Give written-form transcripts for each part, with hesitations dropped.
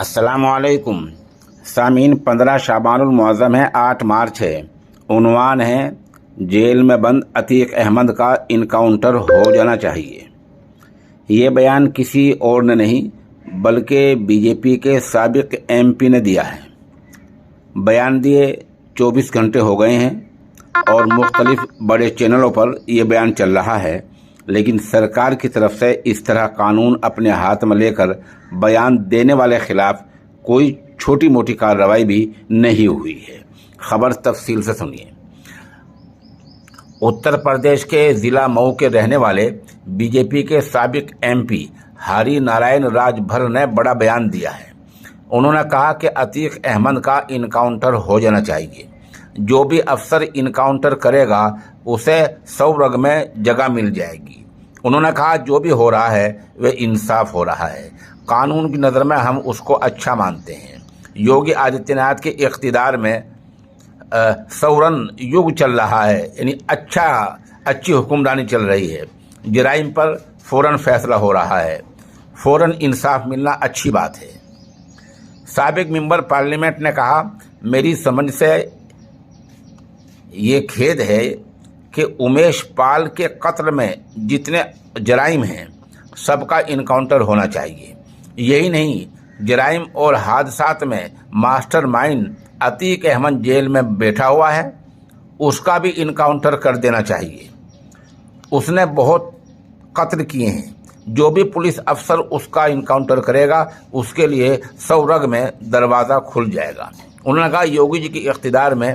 السلام علیکم سامعین، 15 شعبان المعظم ہے، 8 مارچ ہے۔ عنوان ہے جیل میں بند عتیق احمد کا انکاؤنٹر ہو جانا چاہیے۔ یہ بیان کسی اور نے نہیں بلکہ بی جے پی کے سابق ایم پی نے دیا ہے۔ بیان دیے 24 گھنٹے ہو گئے ہیں اور مختلف بڑے چینلوں پر یہ بیان چل رہا ہے، لیکن سرکار کی طرف سے اس طرح قانون اپنے ہاتھ میں لے کر بیان دینے والے خلاف کوئی چھوٹی موٹی کارروائی بھی نہیں ہوئی ہے۔ خبر تفصیل سے سنیے۔ اتر پردیش کے ضلع مئو کے رہنے والے بی جے پی کے سابق ایم پی ہری نارائن راج بھر نے بڑا بیان دیا ہے۔ انہوں نے کہا کہ عتیق احمد کا انکاؤنٹر ہو جانا چاہیے۔ جو بھی افسر انکاؤنٹر کرے گا اسے 100 رگ میں جگہ مل جائے گی۔ انہوں نے کہا جو بھی ہو رہا ہے وہ انصاف ہو رہا ہے۔ قانون کی نظر میں ہم اس کو اچھا مانتے ہیں۔ یوگی آدتیہ ناتھ کے اقتدار میں سورن یگ چل رہا ہے، یعنی اچھی حکمرانی چل رہی ہے۔ جرائم پر فوراً فیصلہ ہو رہا ہے، فوراً انصاف ملنا اچھی بات ہے۔ سابق ممبر پارلیمنٹ نے کہا میری سمجھ سے یہ کھید ہے کہ امیش پال کے قتل میں جتنے جرائم ہیں سب کا انکاؤنٹر ہونا چاہیے۔ یہی نہیں، جرائم اور حادثات میں mastermind Atiq Ahmed jail میں بیٹھا ہوا ہے، اس کا بھی انکاؤنٹر کر دینا چاہیے۔ اس نے بہت قتل کیے ہیں۔ جو بھی پولیس افسر اس کا انکاؤنٹر کرے گا اس کے لیے 100 رگ میں دروازہ کھل جائے گا۔ انہوں نے کہا یوگی جی کے اقتدار میں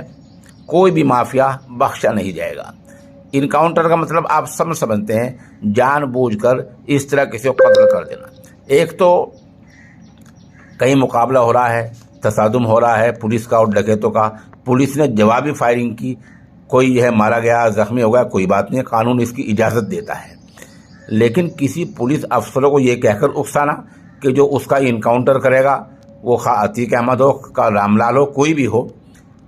کوئی بھی مافیا بخشا نہیں جائے گا۔ انکاؤنٹر کا مطلب آپ سمجھتے ہیں جان بوجھ کر اس طرح کسی کو قتل کر دینا۔ ایک تو کہیں مقابلہ ہو رہا ہے، تصادم ہو رہا ہے پولیس کا اور ڈکیتوں کا، پولیس نے جوابی فائرنگ کی، کوئی مارا گیا، زخمی ہو گیا، کوئی بات نہیں، قانون اس کی اجازت دیتا ہے۔ لیکن کسی پولیس افسروں کو یہ کہہ کر اکسانا کہ جو اس کا انکاؤنٹر کرے گا وہ خواہ عتیق احمد ہو، کا رام لال ہو، کوئی بھی ہو،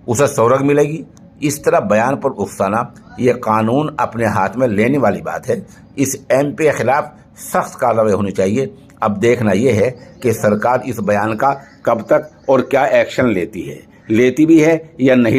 اسے 100 رگ ملے گی، اس طرح بیان پر اکسانا یہ قانون اپنے ہاتھ میں لینے والی بات ہے۔ اس ایم پی کے خلاف سخت کارروائی ہونی چاہیے۔ اب دیکھنا یہ ہے کہ سرکار اس بیان کا کب تک اور کیا ایکشن لیتی ہے، لیتی بھی ہے یا نہیں۔